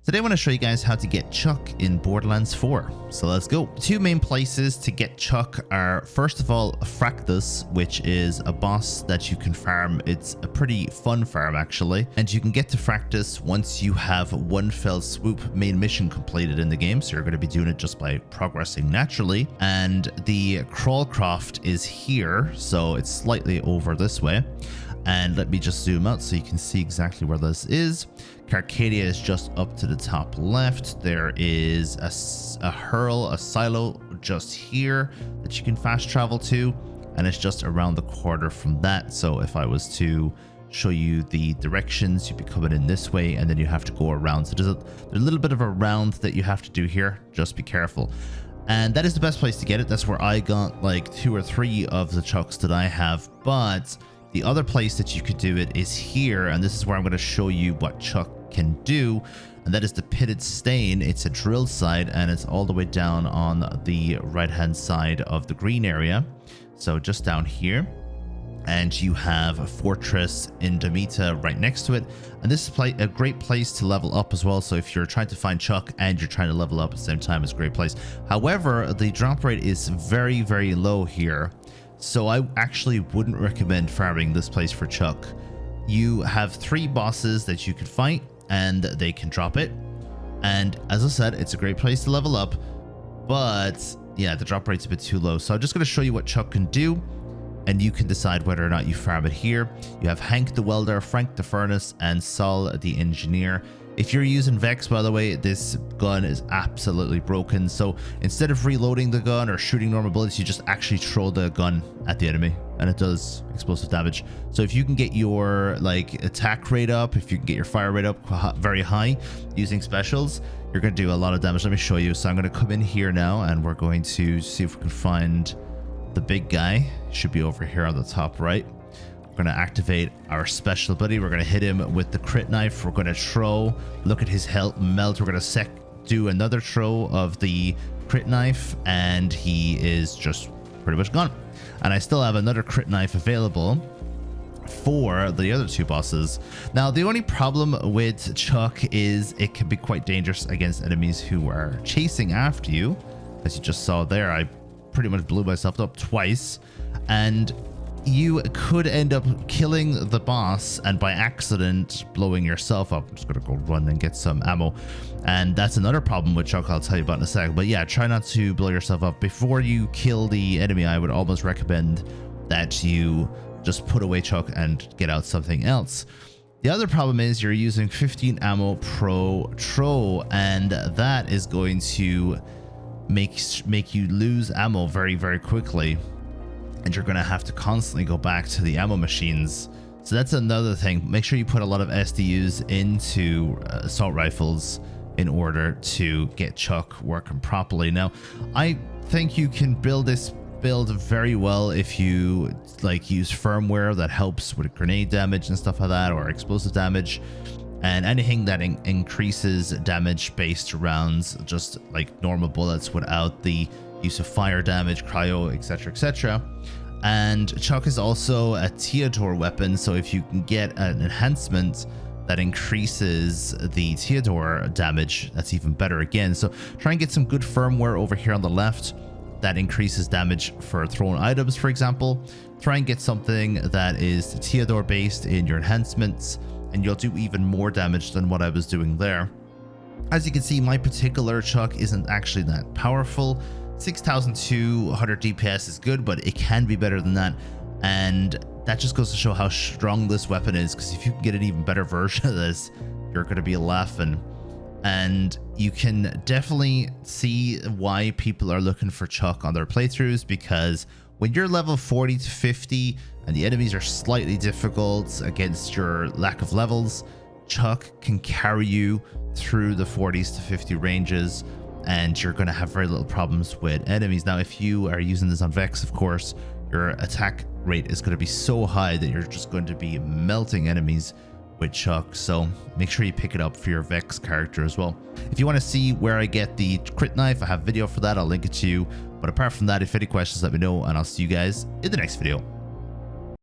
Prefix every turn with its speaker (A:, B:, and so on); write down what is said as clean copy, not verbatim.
A: Today I want to show you guys how to get Chuck in Borderlands 4. So let's go. Two main places to get Chuck are, first of all, Fractus, which is a boss that you can farm. It's a pretty fun farm actually, and you can get to Fractus once you have one fell swoop main mission completed in the game. So you're going to be doing it just by progressing naturally. And the Crawlcroft is here, so it's slightly over this way. And let me just zoom out so you can see exactly where this is. Carcadia is just up to the top left. There is a silo just here that you can fast travel to, and it's just around the corner from that. So if I was to show you the directions, you'd be coming in this way, and then you have to go around. So there's a little bit of a round that you have to do here. Just be careful. And that is the best place to get it. That's where I got like 2 or 3 of the Chucks that I have. But the other place that you could do it is here, and this is where I'm going to show you what Chuck can do, and that is the Pitted Stain. It's a drill site, and it's all the way down on the right hand side of the green area, so just down here. And you have a fortress in Damita right next to it, and this is a great place to level up as well. So if you're trying to find Chuck and you're trying to level up at the same time, it's a great place. However, the drop rate is very, very low here, so I actually wouldn't recommend farming this place for Chuck. You have 3 bosses that you can fight, and they can drop it. And as I said, it's a great place to level up, but yeah, the drop rate's a bit too low. So I'm just going to show you what Chuck can do, and you can decide whether or not you farm it here. You have Hank the Welder, Frank the Furnace, and Sol the Engineer. If you're using Vex, by the way, this gun is absolutely broken. So instead of reloading the gun or shooting normal bullets, you just actually throw the gun at the enemy, and it does explosive damage. So if you can get your like attack rate up, if you can get your fire rate up very high using specials, you're going to do a lot of damage. Let me show you. So I'm going to come in here now, and we're going to see if we can find the big guy. Should be over here on the top right. We're going to activate our special ability. We're going to hit him with the crit knife. We're going to throw, look at his health melt. We're going to do another throw of the crit knife, and he is just pretty much gone. And I still have another crit knife available for the other 2 bosses. Now, the only problem with Chuck is it can be quite dangerous against enemies who are chasing after you. As you just saw there, I pretty much blew myself up twice, and you could end up killing the boss and by accident blowing yourself up. I'm just gonna go run and get some ammo, and that's another problem with Chuck I'll tell you about in a sec. But yeah, try not to blow yourself up before you kill the enemy. I would almost recommend that you just put away Chuck and get out something else. The other problem is you're using 15 ammo pro throw, and that is going to make you lose ammo very, very quickly, and you're going to have to constantly go back to the ammo machines. So that's another thing. Make sure you put a lot of SDUs into assault rifles in order to get Chuck working properly. Now, I think you can build this build very well if you like use firmware that helps with grenade damage and stuff like that, or explosive damage, and anything that increases damage based around just like normal bullets without the use of fire damage, cryo, etc, etc. And Chuck is also a Theodore weapon, so if you can get an enhancement that increases the Theodore damage, that's even better again. So try and get some good firmware over here on the left that increases damage for thrown items, for example. Try and get something that is Theodore based in your enhancements, and you'll do even more damage than what I was doing there. As you can see, my particular Chuck isn't actually that powerful. 6,200 DPS is good, but it can be better than that, and that just goes to show how strong this weapon is, because if you can get an even better version of this, you're going to be laughing. And you can definitely see why people are looking for Chuck on their playthroughs, because when you're level 40 to 50 and the enemies are slightly difficult against your lack of levels, Chuck can carry you through the 40s to 50 ranges, and you're going to have very little problems with enemies. Now, if you are using this on Vex, of course, your attack rate is going to be so high that you're just going to be melting enemies with Chuck. So make sure you pick it up for your Vex character as well. If you want to see where I get the crit knife, I have a video for that. I'll link it to you. But apart from that, if any questions, let me know, and I'll see you guys in the next video.